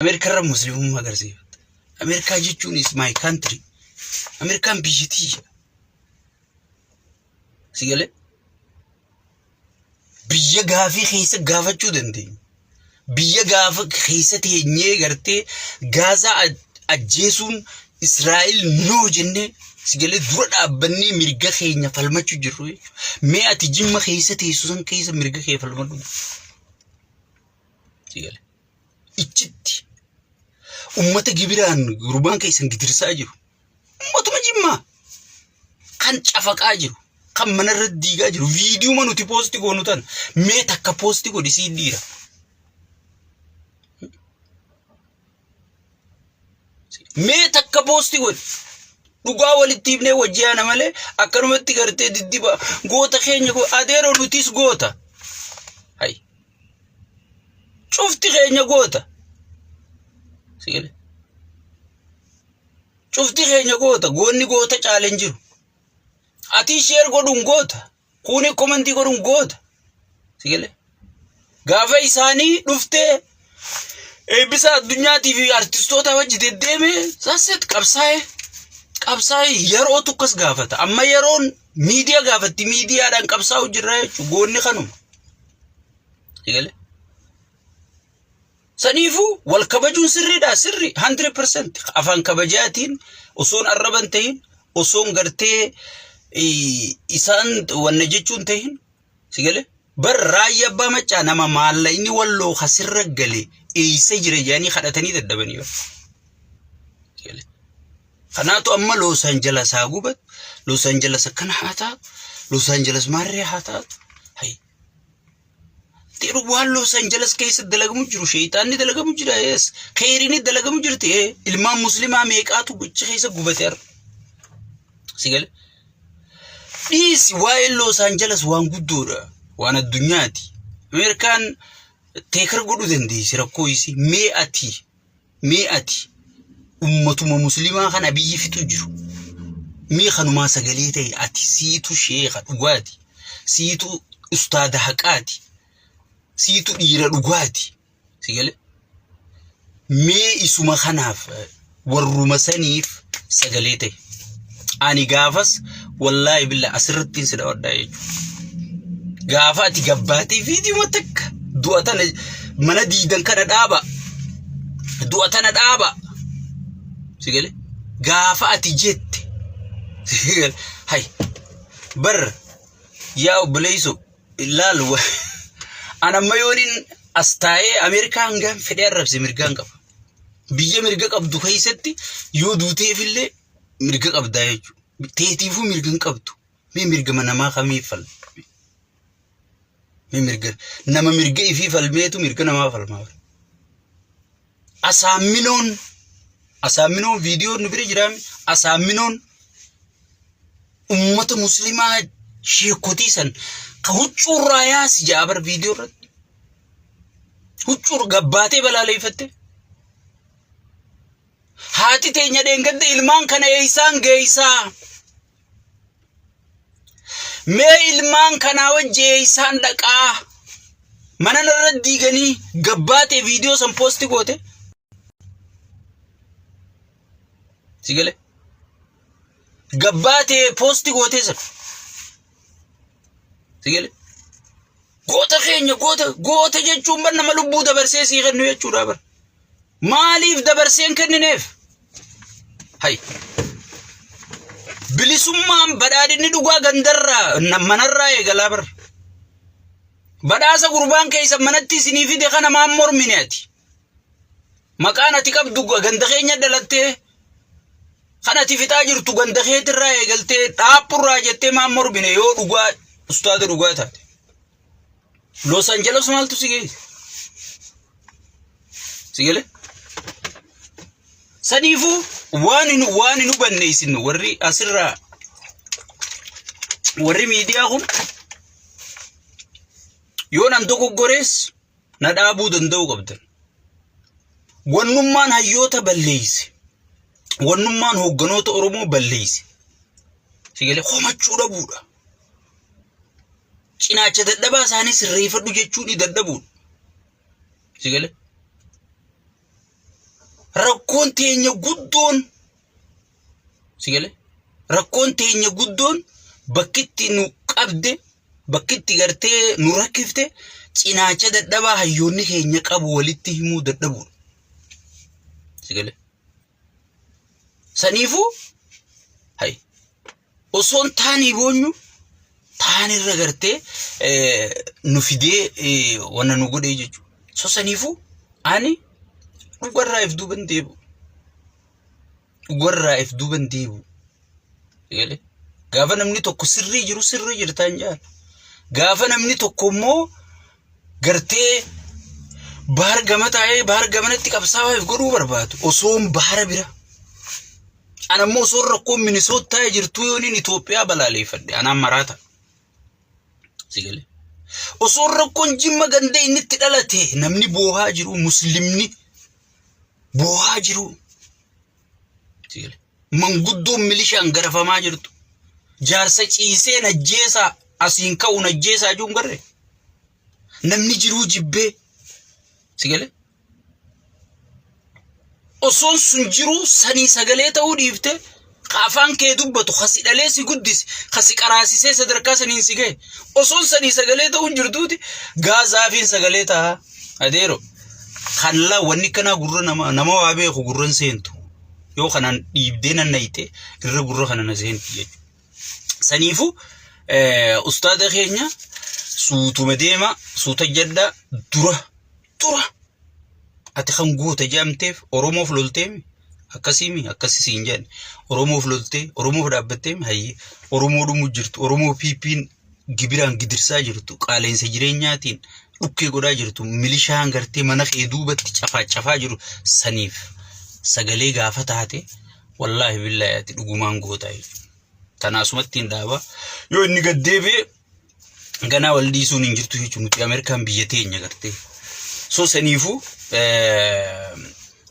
America Muslim magarsi. America jechuun is my country. American biyyattii. Sigale biyya gaafii keessa gaafachuu dandeenya. Biyya gaafa keessa teenyee gartee Gaazaa ajjeesuun Israa'el no jenne sigale dura dhaabbannee mirga keenya falmachuu jirru. Mee ati jimma keessa teessu san keessa mirga kee falmadhu. Sigale ichitti ummata gibiraan gurbaan keessan gidirsaa jiru. Ummatuma jimma kan cafaqaa jiru. Kan manarra diigaa jiru. Viidiyoo manuti poosti goonu tan mee takka poosti godhi sii dhiira. Mee takka poosti godhi. Dhugaa walitti himnee wajjiyaana malee akkanumatti gartee diddiba goota keenya adeeroo nutis goota. Hay. Cufti keenya goota. Sigale. Cufti keenya goota. Goonni goota caaleen jiru. Ati share godhun goota. Kuni commenti godhun goota. Sigale. Gaafa isaanii dhuftee bisa addunyaatiif artistoota wajji deddeeme saaset qabsaa'e yeroo tukkas gaafata. Amma yeroon miidiyaa gaafatti miidiyaadhaan qabsaa'u jirra jechuun goonni kanuma. Sigale. Saniifu wal kabajuun sirriidha sirri 100% afaan kabajaatiin osoon arraban ta'in osoon gartee isaan wanna jechuun ta'in sigale bar raayyaa abbaa macaa nama maalla inni walloo hasirra gale eeysa jira jaanii kadhatanii daddabanii bar sigale kanaatu amma Los Angeles haa gubat Los Angeles akkana haa taatu Los Angeles maarree haa taatu hay tiru waan Los Angeles keessa dalagamu jiru shaytaanni dalagamu jira yes khayriin dalagamu jirti ilmaan muslimaa meeqaatu gocha keessa gubateer sigale This why Los Angeles waan guddoodha waan addunyaati American teekar godhu dandeessi rakkoo isi mee ati ummatuma muslimaa kana biyyi fitu jiru mee kanuma sagalee ta'e ati siitu sheekha dhugaati siitu ustaada haqaati siitu dhiira dhugaati sigale mee isuma kanaaf warruma saniif sagalee ta'e ani gaafas wallahi billah asirrattiin sida waddaa jechuudha. Gaafa ati gabbaatee viidiyoo takka du'atan mana diidan kana dhaaba. Du'atana dhaaba. Sigale gaafa ati jette. Sigale hay bar yaa obboleeyso ilaal ana mayoonin astaa'ee Ameerikaan gaan fedhee arrabse mirgaan qaba. Biyya mirga qabdu keessatti yoo duuteefillee mirga qabdaa jechuudha. Teetiifuu mirgan qabdu. Mee mirga namaa kamii fal. Mee mirga nama mirga ifii falmeetu mirga namaa falmaa. Asaaminoon viidiyoo nu bira jiraami. Asaaminoon ummata muslimaa sheekotiisan ka huccuurraa yaasi jaabar viidiyoo irratti. Huccuur gabbaatee balaaleeffatte. Haati teenya dheengadde ilmaan kana eeysaan geeysaa. Mee ilmaan kana wajji eeysaan dhaqaa. Mana narra diiganii gabbaatee viidiyoo san poosti goote. Sigale. Gabbaatee poosti goote san. Sigale. Goota keenya goota jechuun bar nama lubbuu dabarsee sii kennu jechuudha bar. Maaliif dabarseen kennineef? Hay. Bilisummaan badhaadhinni dhugaa gandarraa manarraa eegalaa bar. Badhaasa gurbaan keessa manatti isinii fide kana maan mormine ati. Maqaan ati qabdu ganda keenya dhalattee kana ati fixaa jirtu ganda keetirraa eegaltee dhaabburraa jettee maan mormine yoo dhugaa ustaada dhugaa taate. Los Angeles maaltu sigee? Sigale? Saniifu waan inu banneeysin warri asirraa warri miidiyaa kun yoo nan dogoggorees na dhaabuu danda'u qabdan. Wannummaan hayyoota balleeyse. Wannummaan hoogganoota Oromoo balleeyse. Sigale homachuu dhabuudha. Cinaacha dadhabaa isaanii sirreeffadhu jechuun dadhabuudha. Sigale rakkoon teenya guddoon sigale rakkoon teenya guddoon bakkitti nu qabde bakkitti gartee nu rakkifte cinaacha dadhabaa hayyoonni keenya qabu walitti himuu dadhabu sigale saniifu hay osoon taanii boonyu taan irra gartee nu fidee wanna nu godhee jechuudha so saniifu ani dhugarraa if duuban deebu sigale gaafa namni tokko sirrii jiru sirrii jirtaan jaala gaafa namni tokko immoo gartee bahar gama taa'ee bahar gamanatti qabsaa'aaf godhuu barbaadu osoon bahara bira anammoo osoon rakkoon Minnesota taa'ee jirtu yooniin Itoophiyaa balaaleeffadhe anaan maraata sigale osoon rakkoon Jimma gandee inni itti dhalate namni boohaa jiru muslimni boohaa jiru sigale manguddoon milishaan garafamaa jirtu jaarsa ciisee najjeesaa asiin ka'u najjeesaa juun garre namni jiruu jibbee sigale osoon sun jiru sanii sagalee ta'uu dhiifte afaan kee dubbatu khasi dhalee si guddisi khasi qaraasisee sadarkaa saniin si ga'e osoon sanii sagalee ta'uu jirtuuti gaazaafiin sagalee ta'a adeero kanla wanni kana gurra nama waa beeku gurran seentu yoo kanaan dhiibdee nannayte irra gurra kana na seenti jechuudha saniifu ustaada keenya suutuma deema suuta jadda dura ati kan goota jaamteef Oromoof lolteemi akkasiin jedhan Oromoof loltee Oromoof dhaabbatteemi hayye Oromoo dhumu jirtu Oromoo piipiin gibiraan gidirsaa jirtu qaaleensa jireenyaatiin dhukkee godhaa jirtu milishaan gartee mana kee duubatti cafaa jiru saniif sagalee gaafa taate wallahi billahi ati dhugumaan gootaa tanaasumatti hin dhaaba yoo inni gaddeebee ganaa wal dhiisuun hin jirtu jechuun nuti Ameerikaan biyya teenya gartee so saniifu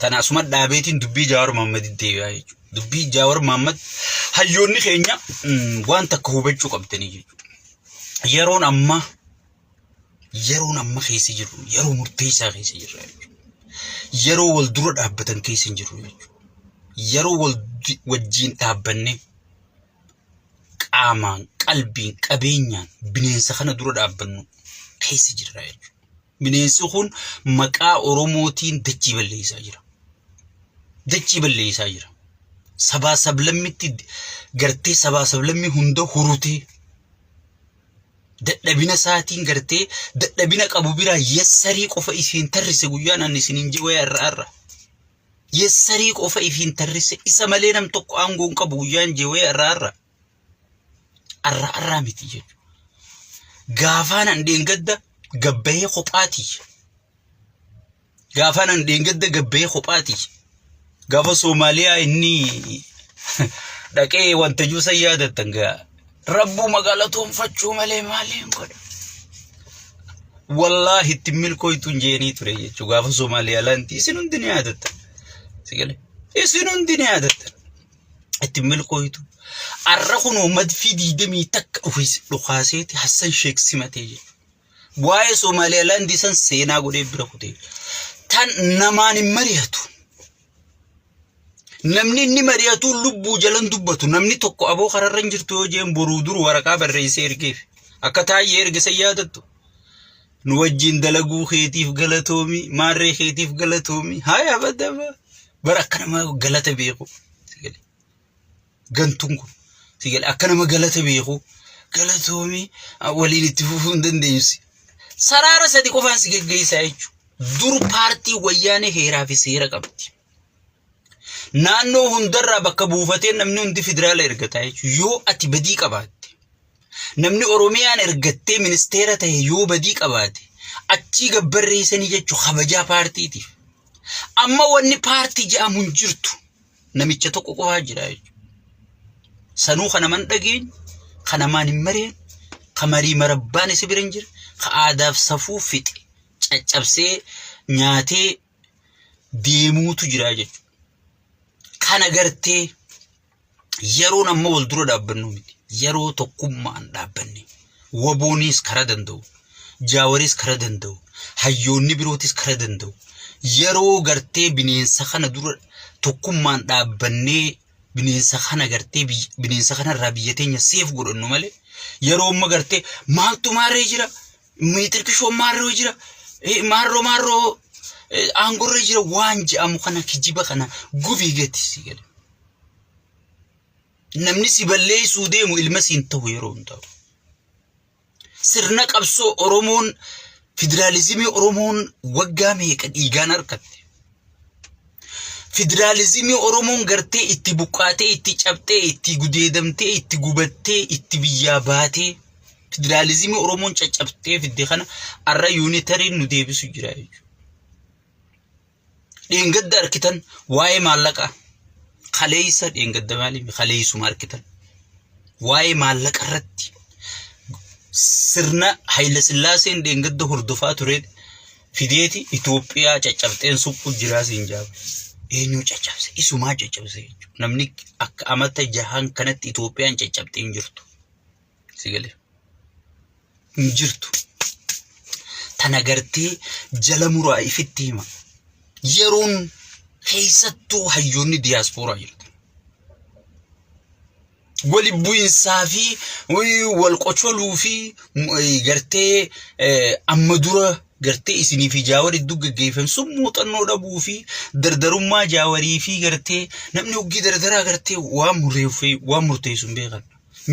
tanaasuma dhaabeetiin dubbii Jawaar Mohammad deebi'aa jechuudha dubbii Jawaar Mohammad hayyoonni keenya waan takka hubachuu qabdanii jechuudha yeroon amma keessa jiru yeroo murteessaa keessa jirra jechuudha yeroo wal dura dhaabbatan keessa jiru jechuudha yeroo wajjiin dhaabbanne qaamaan qalbiin qabeenyaan bineensa kana dura dhaabbannu keessa jirra jechuudha bineensi kun maqaa Oromootiin dachii balleessaa jira sabaa sablammitti gartee sabaa sablammii hunda hurutee dadhabina saatiin gartee dadhabina qabu biraa yessarii qofa isiin tarrise guyyaan ani isiniin jewee arra yessarii qofa isiin tarrise isa malee nam tokko aangoon qabu guyyaan jewee arra miti jechuudha gaafaan an dheengadda gabbahee kophaati gaafa Soomaaliyaa inni dhaqee wanta juusa yaadattan gaa rabbu magaalatoonfachuu malee maaliin godha wallahi itti milkooytuun jeenii ture jechuudha gaafa Soomaaliyaa laanti isin hundi ni yaadattan sigale isin hundi ni yaadattan itti milkooytu arra kunoo madfii diidamii takka dhukaaseeti Hassan Sheekh simatee jechuudha waa'ee Soomaaliyaa laanti san seenaa godhee bira kutee tan namaan hin mari'atu namni inni mari'atu lubbuu jalan dubbatu namni tokko aboo kararra hin jirtu yoo jeen boruu dur waraqaa barreessee ergeef akka taayee ergisa yaadattu nu wajjin dalaguu keetiif galatoomi maarree keetiif galatoomi haaya abadaba bara akka nama galata beeku sigale gantuun kun sigale akka nama galata beeku galatoomi waliin itti fufuu hin dandeenyusi saraara sadi qofaan si geggeessaa jechuudha dur paartii wayyaanee heeraa fi seera qabdi naannoo hundarraa bakka buufateen namni hundi federaala ergataa jechuudha yoo ati badii qabaatte namni Oromiyaan ergattee ministeera ta'e yoo badii qabaate achii gabbarreessanii jechuudha kabajaa paartiitiif amma wanni paartii jedhamu hin jirtu namicha tokko qofaa jira jechuudha sanuu kana man dhageenya kana maan hin mareen kamarii marabbaan isa biran jira ka aadaaf safuu fixe caccabsee nyaatee deemuutu jira jechuudha kana gartee yeroo amma wal dura dhaabbannu miti yeroo tokkummaan dhaabbanne waboonis kara danda'u jaawaris kara danda'u hayyoonni birootis kara danda'u yeroo gartee bineensa kana dura tokkummaan dhaabbannee bineensa kana gartee bineensa kana irraa biyya teenya seef godhannu malee yeroo amma gartee maaltu maarree jira miitirkishoo maarroo jira maarroo aangorree jira waan je'amu kana kijiba kana gubii gati si gale namni si balleessuu deemu ilma siin ta'u yeroo hundaa'u sirna qabsoo Oromoon federaalizimii Oromoon waggaa meeqa dhiigaan harkatte federalizimii Oromoon gartee itti buqqaatee itti cabtee itti gudeedamtee itti gubattee itti biyyaa baatee federalizimii Oromoon caccabtee fidde kana arra unitariin nu deebisu jira jechuudha. Dheengadda arkitan waa'ee maallaqaa khaleessa dheengadda maaliif khaleessuma arkitan waa'ee maallaqa irratti sirna Haayile Sillaaseen dheengadda hordofaa ture fideeti Itoophiyaa caccabteen suphuu jira siin jaabe. Eenyu caccabse isumaa caccabse jechuudha namni akka amata jahan kanatti Itoophiyaan caccabtee hin jirtu sigale hin jirtu tana gartee jala muraa ifitti hima yeroon keessattuu hayyoonni diiyaaspooraa jirtu wali bu'insaa fi wal qocholuu fi gartee amma dura gartee isiniif jaawari dugga geeffam summuu xannoo dhabuu fi dardarummaa jaawarii fi gartee namni hogii dardaraa gartee waan murteessuun beekan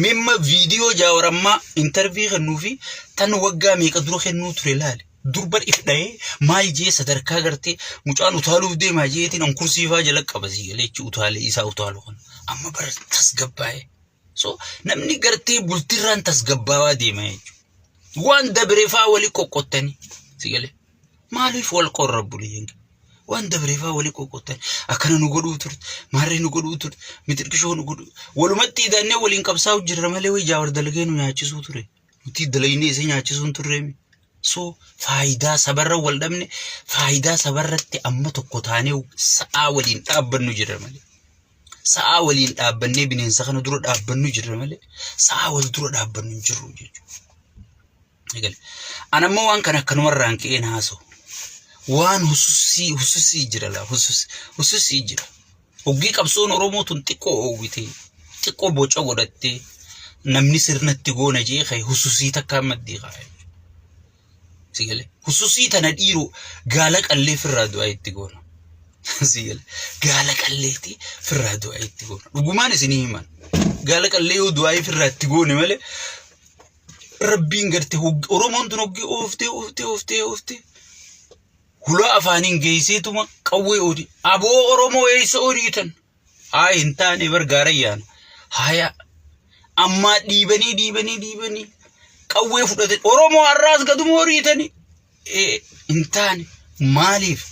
mimma viidiyoo jaawarammaa intervii kennuu fi tan waggaa meeqa dura kennuu ture laale durbar ifdha'ee maal jee sadarkaa gartee mucaan utaaluuf deemaa jeetiin an kursiifaa jala qabasii galeechi utaalee isaa utaalu kan amma bara tasgabbaa'e so namni gartee bultirraan tasgabbaawaa deemaa jechuudha waan dabreefaa walii qoqqottanii sigale maaliif wal qorrabbu liyeng waan dabreefaa walii qoqqottanii akkana nu godhuu turte maarree nu godhuu turte mitirkishoo nu godhuu walumatti hidhannee waliin qabsaa'u jirra malee way jaawar dalagee nu nyaachisuu ture nuti dalaginee isa nyaachisuun turreemi so faayidaa sabarra wal dhabne faayidaa sabarratti amma tokko taanee sa'aa waliin dhaabbannu jirra malee sa'aa waliin dhaabbannee bineensa kana dura dhaabbannu jirra malee sa'aa wal dura dhaabbannu hin jirru jechuudha. Egal anamma waan kana akkanumarraan ka'een haasa'u waan hususii jira la hususii jira hoggii qabsoon Oromoo tun xiqqoo oowwitee xiqqoo boca godhattee namni sirnatti goona jee ka'e hususii takkaan maddii kaa'e sigale hususii tana dhiiroo gaala qallee firraa du'aa itti goona sigale gaala qalleeti firraa du'aa itti goona dhugumaan isinii himan gaala qallee yoo du'aa firraa itti goone malee rabbiin garte Oromoon tun hoggii ooftee hula afaaniin geesseetuma qawwee oodi aboo Oromoo eessa oodiitan haa hin taane bargaarayyaan haya ammaa dhiibanii qawwee fudhate Oromoo har'aas gaduma horiitanii hin taane maaliif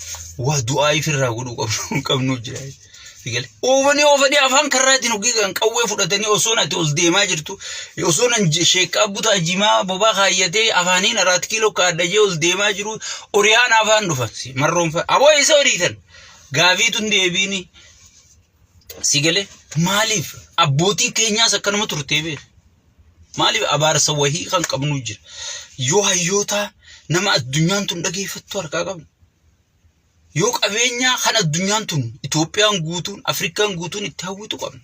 waa du'aa ifirraa godhuu qabnu jira sigale oofanii afaan karraatiin hoggii qawwee fudhatanii osoo ati ol deemaa jirtu osoo nan sheeqqaa butaa jimaa bobaa kaayyatee afaaniin 4 kiiloo kaadhajee ol deemaa jiru oriyaan afaan dhufan marroon aboo isa horiitan gaafiitun deebiini sigale maaliif abbootiin keenyaas akkanuma turtee beeku maaliif abaarsa wahii kan qabnu jira yoo hayyoota nama addunyaan tun dhageeffattu harkaa qabnu yoo qabeenya kan addunyaan tun Itoophiyaan guutuun Afrikaan guutuun itti hawwitu qabnu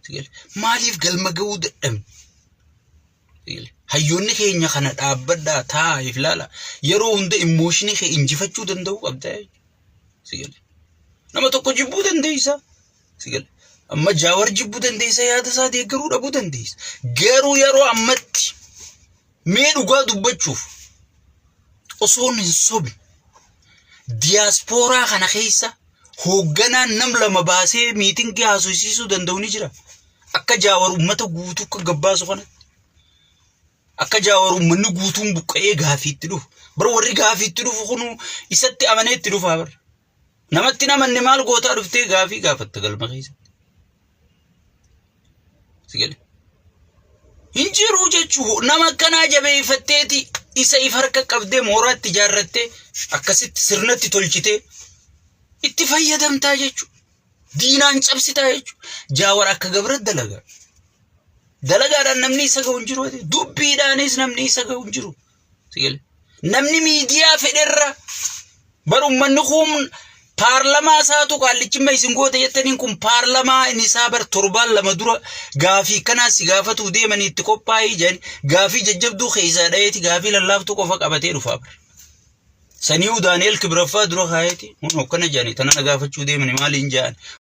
sigale maaliif galma ga'uu dadhabne sigale hayyoonni keenya kana dhaabbadhaa taa'eef laala yeroo hunda emooshinii kee injifachuu danda'uu qabda sigale nama tokko jibbuu dandeessa sigale amma jaawar jibbuu dandeessa yaada isaa deeggaruu dhabuu dandeessa garuu yeroo ammatti mee dhugaa dubbachuuf osoo hin sobne diiyaaspooraa kana keessa hoogganaan nam lama baasee miitingii haasofsiisuu danda'u ni jira akka jaawar ummata guutuu akka gabbaasu kanatti akka jaawar ummanni guutuun buqqa'ee gaafiitti dhufu bara warri gaafiitti dhufu kunu isatti amaneetti dhufaa bara namatti namanne maal gootaa dhuftee gaafii gaafatta galma keessatti sigale hin jiru jechuu nama akkanaa jabeeffatteeti isa if harka qabdee mooraatti ijaarrattee akkasitti sirnatti tolchitee itti fayyadamtaa jechuu diinaan cabsitaa jechuu jaawar akka gabra dalagaadhaan namni isa ga'u hin jiru dubbiidhaanis namni isa ga'u hin jiru sigale namni miidiyaa fedherra bar ummanni kun paarlamaa isaatu qaallichimma isin goote jettaniin kun paarlamaa inni isaa bar torbaan lama dura gaafii kanaa si gaafatu deemanii itti qophaa'ii jedhan gaafii jajjabduu keessaa dhayeeti gaafii lallaaftuu qofa qabatee dhufaa bar. Saniihu Daani'el Kibraffaa dura kaayeti akkana jedhani tana gaafachuu deemani maaliin jedhan